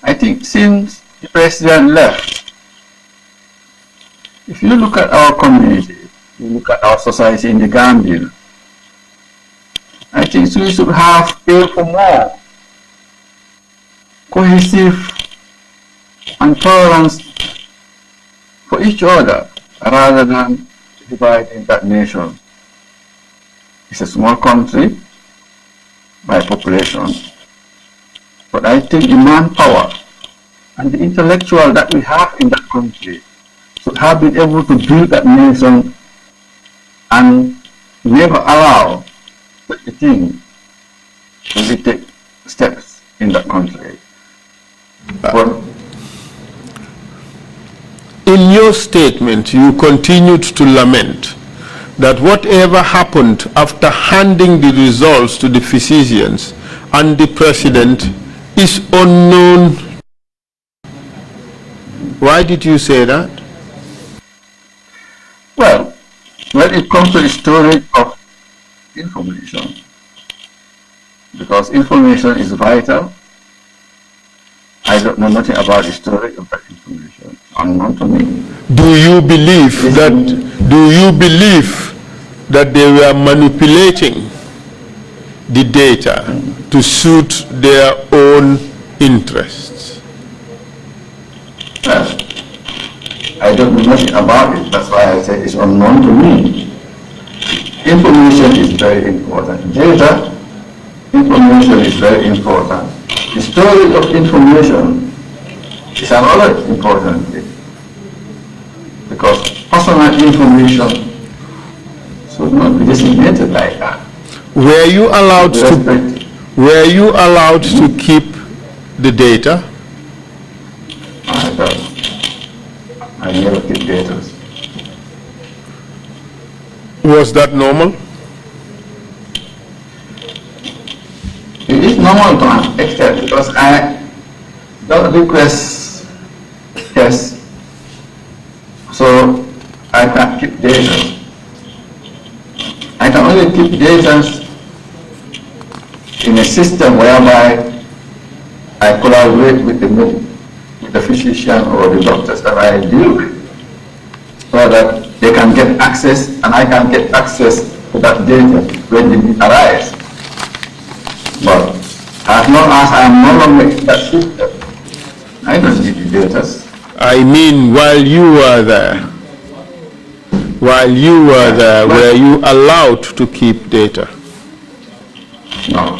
I think since the president left, if you look at our community, you look at our society in the Gambia, I think we should have aim for more cohesive and tolerance for each other rather than dividing that nation. It's a small country by population, but I think the manpower and the intellectual that we have in that country should have been able to build that nation and never allow the thing to take steps in that country. But in your statement, you continued to lament that whatever happened after handing the results to the physicians and the president is unknown. Why did you say that? Well, when it comes to the storage of information, because information is vital, I don't know nothing about the storage of that information. Unknown to me. Do you believe that they were manipulating the data to suit their own interests? Well, I don't know nothing about it. That's why I say it's unknown to me. Information is very important. Data, information is very important. The storage of information is another important thing, because personal information should not be designated like that. Were you allowed to keep the data? I don't. I never keep data. Was that normal? It is normal to an extent, because I don't request tests, so I can't keep data. I can only keep data in a system whereby I collaborate with the physician or the doctors that I deal with, so that they can get access and I can get access to that data when the need arises. But as long as I am no longer in that system, I don't need the data. I mean, while you were there, were you allowed to keep data? No.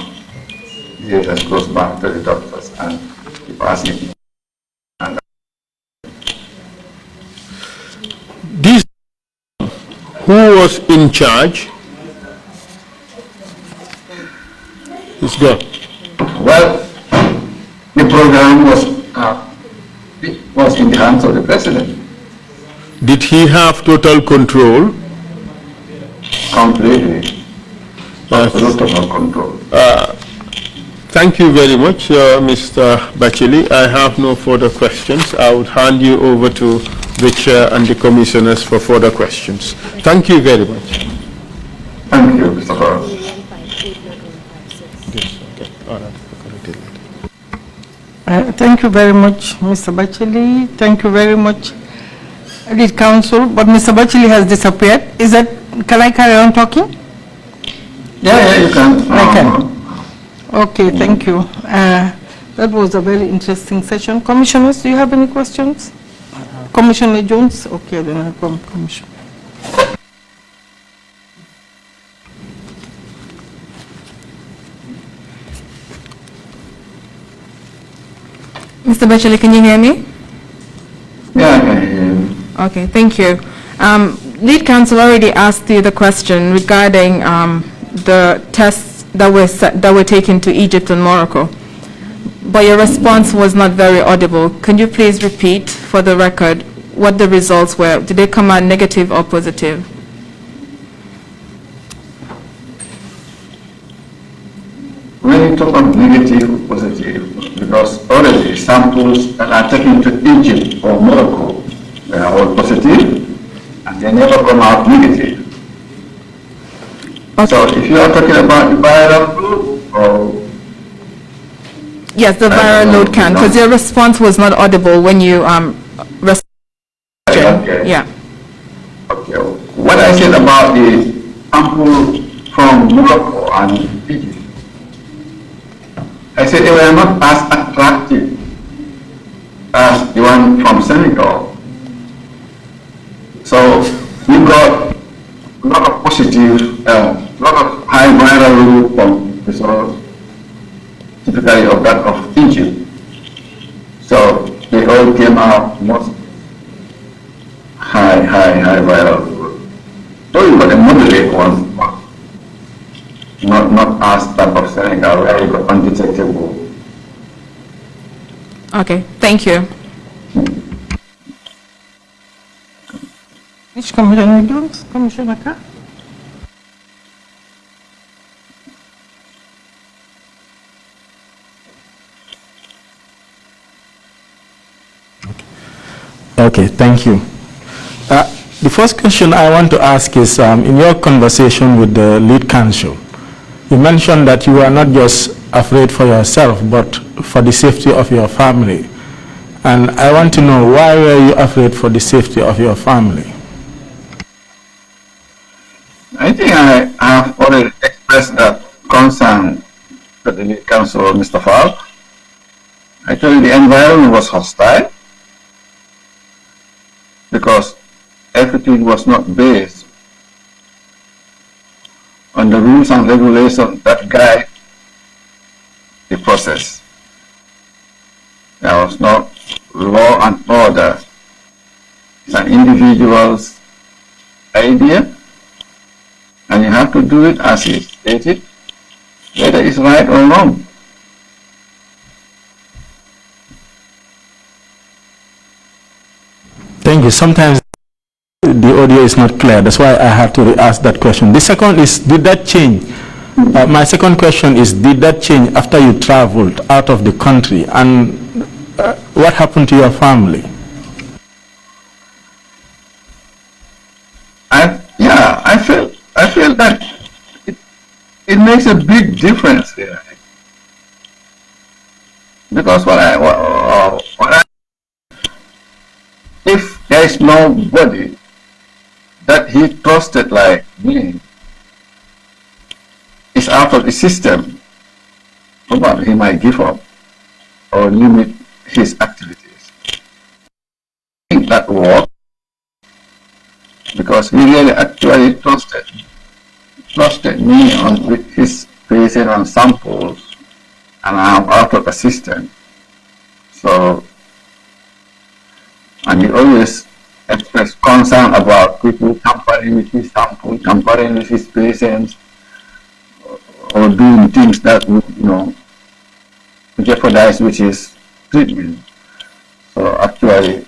Data goes back to the doctors and keep asking. This, who was in charge? It's gone. Well, the program was in the hands of the president. Did he have total control? Completely. Total control. Thank you very much, Mr. Bacheli. I have no further questions. I would hand you over to the chair and the commissioners for further questions. Thank you very much. Thank you, Mr. Lawrence. Thank you very much, Mr. Bacheli. Thank you very much, lead counsel. But Mr. Bacheli has disappeared. Is that, can I carry on talking? Yeah, you can. I can. Okay, thank you. That was a very interesting session. Commissioners, do you have any questions? Commissioner Jones? Okay, then I'll come, Commissioner. Mr. Bacheli, can you hear me? Yeah, I can hear you. Okay, thank you. Lead counsel already asked you the question regarding the tests that were taken to Egypt and Morocco, but your response was not very audible. Can you please repeat for the record what the results were? Did they come out negative or positive? When you talk about negative, positive, because already samples that are taken to Egypt or Morocco, they are all positive, and they never come out negative. Okay. So if you are talking about the viral load, or Yes, the viral load count, because your response was not audible when you responded. okay. Yeah. Okay. What I said about the sample from Morocco and Egypt, I said they were not as attractive as the one from Senegal. So we got a lot of positive, a lot of high viral load from results, typically of that of Egypt. So they all came out most high viral load. So you got a moderate one, not as that of Senegal where you got undetectable. Okay, thank you. Which Commissioner Jones? Commissioner Carr? Okay, thank you. The first question I want to ask is, in your conversation with the lead counsel, you mentioned that you are not just afraid for yourself, but for the safety of your family. And I want to know, why were you afraid for the safety of your family? I think I have already expressed that concern to the lead counsel, Mr. Falk. Actually, the environment was hostile because everything was not based on the rules and regulations that guide the process. There was no law and order. It's an individual's idea, and you have to do it as he stated, whether it's right or wrong. Thank you. Sometimes the audio is not clear. That's why I have to ask that question. The second is, did that change? My second question is, did that change after you traveled out of the country? And what happened to your family? I feel that it makes a big difference here. Because if there is nobody that he trusted like me is out of the system, probably he might give up or limit his activities. I think that worked because he really actually trusted me with his tracing on samples, and I'm out of the system. So, and he always expressed concern about people tampering with his sample, tampering with his patients, or doing things that would, jeopardize with his treatment. So actually,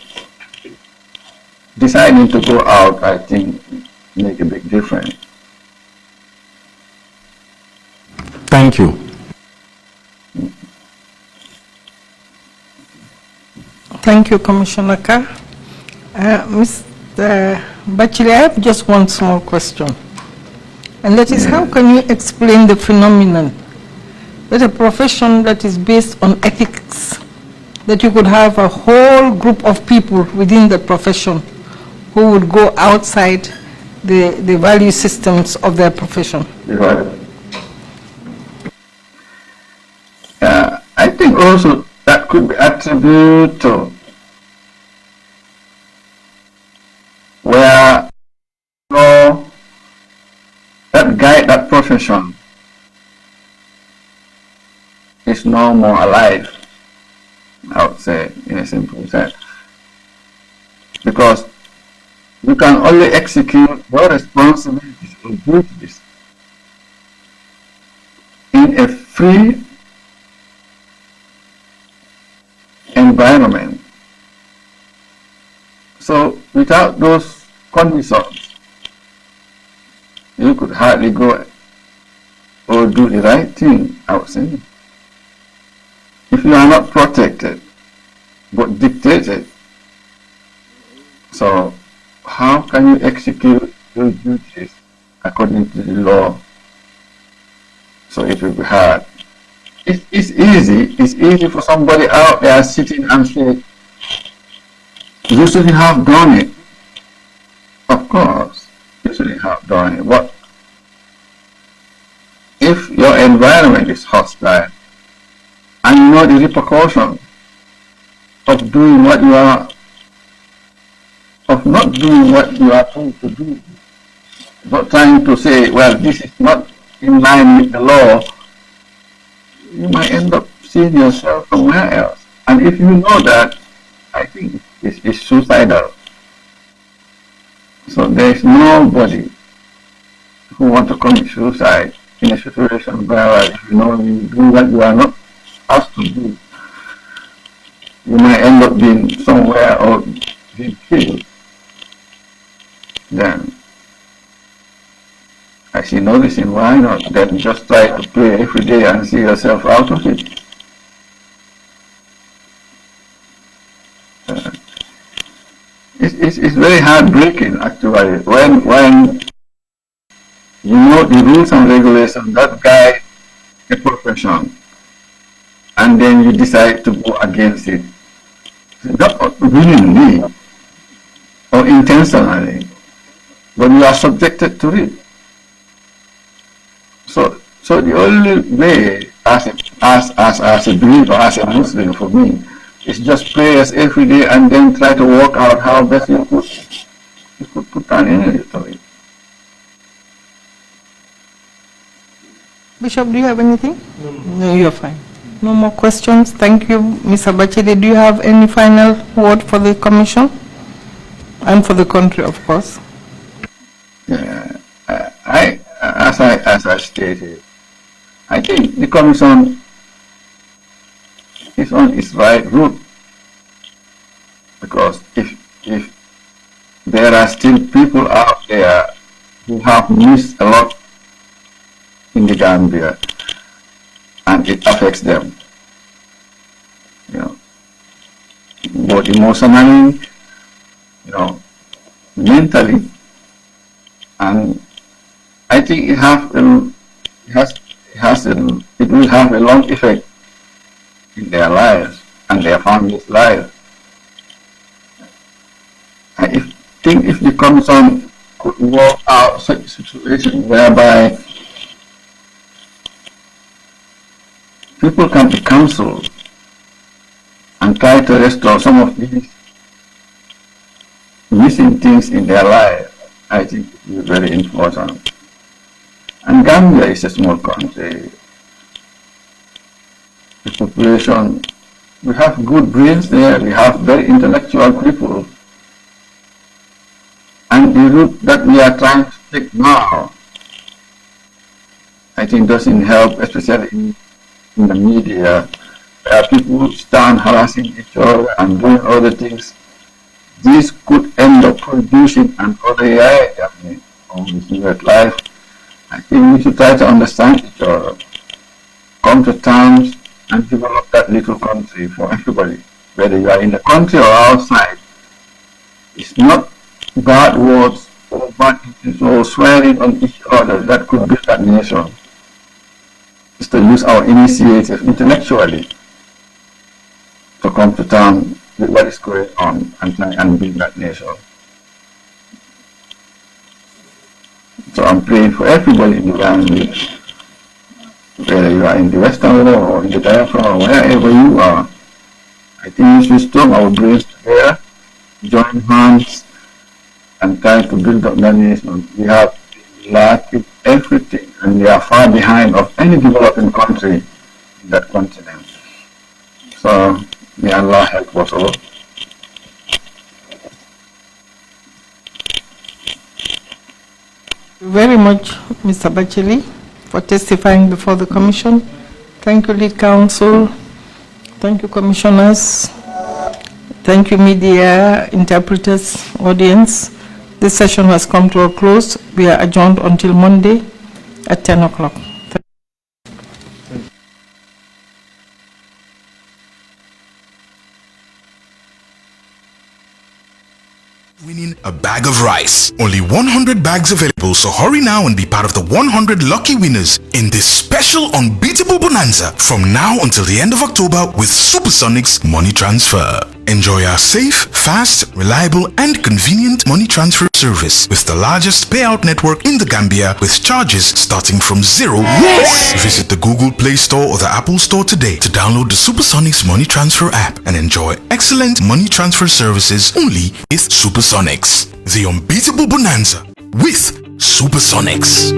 deciding to go out, I think, make a big difference. Thank you. Thank you, Commissioner Carr. Mr. Bachile, I have just one small question. And that is, how can you explain the phenomenon that a profession that is based on ethics, that you could have a whole group of people within the profession who would go outside the value systems of their profession? I think also that could be attributed to where that guide, that profession is no more alive, I would say, in a simple sense. Because you can only execute your responsibilities or duties in a free environment. So without those conditions, you could hardly go or do the right thing, I would say. If you are not protected, but dictated, so how can you execute your duties according to the law? So it will be hard. It's easy for somebody out there sitting and say, you shouldn't have done it. Of course, you shouldn't have done it. But if your environment is hostile and you know the repercussion of doing what you are, of not doing what you are told to do, not trying to say, well, this is not in line with the law, you might end up seeing yourself somewhere else. And if you know that, I think it's suicidal. So there is nobody who wants to commit suicide in a situation where if you know you do what you are not asked to do, you might end up being somewhere or being killed. Then I see no reason why not. Then just try to pray every day and see yourself out of it. It's very heartbreaking actually when you know the rules and regulations that guide a profession and then you decide to go against it. Not willingly or intentionally, but you are subjected to it. So the only way as a believer, as a Muslim for me, is just prayers every day and then try to work out how best you could put an energy to it. Bishop, do you have anything? No, you're fine. No more questions. Thank you. Mr. Bachile, do you have any final word for the Commission? And for the country, of course. Yeah, as I stated, I think the Commission is on its right route, because if there are still people out there who have missed a lot in the Gambia, and it affects them, both emotionally, mentally, and I think it will have a long effect in their lives and their families' lives. I think if the Commission could work out such a situation whereby people come to council and try to restore some of these missing things in their life, I think it is very important. And Gambia is a small country. The population, we have good brains there, we have very intellectual people. And the route that we are trying to take now, I think doesn't help, especially in the media, where people stand harassing each other and doing other things. This could end up producing another AI on this life. I think we should try to understand each other, come to terms, and develop that little country for everybody, whether you are in the country or outside. It's not bad words or bad things or swearing on each other that could build that nation. It's to use our initiative intellectually to come to terms with what is going on and try and build that nation. So I'm praying for everybody in the family, whether you are in the Western world or in the diaspora or wherever you are. I think we should storm our brains together, join hands, and try to build up that nation. We have lacking everything, and we are far behind of any developing country in that continent. So may Allah help us all. Very much, Mr. Bacheli, for testifying before the Commission. Thank you, Lead Counsel. Thank you, Commissioners. Thank you, media, interpreters, audience. This session has come to a close. We are adjourned until Monday at 10 o'clock. Winning a bag of rice. Only 100 bags available, so hurry now and be part of the 100 lucky winners in this special unbeatable bonanza from now until the end of October with Supersonics Money Transfer. Enjoy our safe, fast, reliable and convenient money transfer service with the largest payout network in the Gambia with charges starting from $0. Yes! Visit the Google Play Store or the Apple Store today to download the Supersonics Money Transfer app and enjoy excellent money transfer services only with Supersonics. The unbeatable bonanza with Supersonics.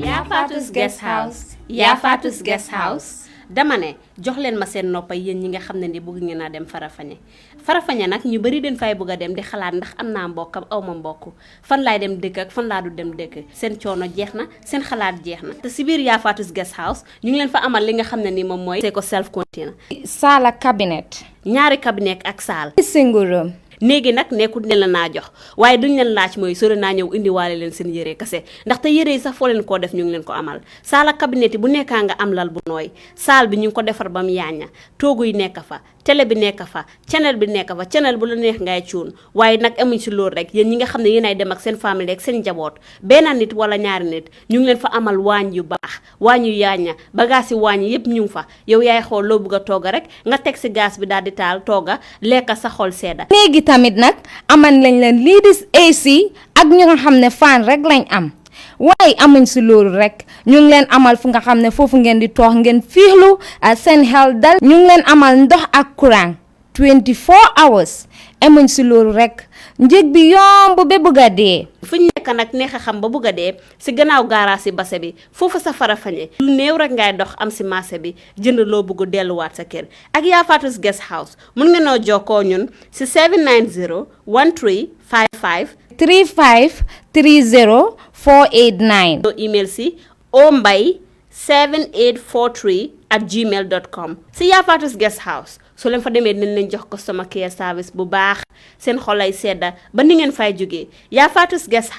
Yafatus Guest House. Yafatus Guest House. dama ne jox leen ma seen noppa yéen ñi nga xam ne ni bëgg ngeen a dem Farafenni nag ñu bari den fay bëgg a dem di xalaat ndax am naa mbokk am aw ma mbokk fan laay dem dëkk ak fan laa du dem dëkk seen coono jeex na seen xalaat jeex na te si biir Yafatus Guest House ñu ngi leen fa amal li nga xam ne ni moom mooy c'est ko self container saala cabinet ñaari cabinet ak saal single room néegi nag nekkul ne la naa jox waaye duñ leen laaj mooy sore naa ñëw indiwaale leen seen yére kase ndaxte yére yi sax foo leen koo def ñu ngi leen ko amal saala cabinet yi bu nekkaa nga am lal bu nooy saal bi ñu ngi ko defar ba mu yaaña toogu yi nekk fa télé bi nekk fa channel bi nekk fa channel bu la neex ngay cuun waaye nag amuñ si loolu rek yéen ñi nga xam ne yéen ay dem ak seen famille ak seen njaboot benn nit wala ñaari nit ñu ngi leen fa amal waañ yu baax waañ yu yaaña bagage yi waañ yëpp ñu ngi fa yow yaay xool loo bëgg a togga rek nga teg si gaz bi daal di taal togga lekk sa xol sedda léegi tamit nag aman lañ leen lii di AC ak ñu nga xam ne fan rek lañ am waaye amuñ si loolu rek ñu ngi leen amal fu nga xam ne foofu ngeen di toog ngeen fiixlu seen xel dal ñu ngi leen amal ndox ak courant 24 hours amuñ si loolu rek njëg bi yomb ba bëgg a dee fu ñu nekk nag neex a xam ba bëgg a dee si gannaaw gaaraas si base bi foofu sa Farafenni lu néew rek ngay dox am si marché bi jënd loo bëgg delluwaat sa kër ak Yafatus Guest House mun nga noo jokkoo ñun si 790 1355 35 30 489 email si ombay7843@gmail.com si Yafatus Guest House so leen fa demee dinañ leen jox customer care service bu baax seen xolay sedda ba ni ngeen fay jógee Yafatus Guest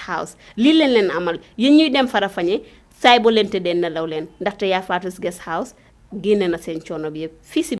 House lii leen amal yéen ñuy dem Farafenni saay bo leen tëddee nelaw leen ndaxte Yafatus Guest House génne na seen coono bi yëpp fii si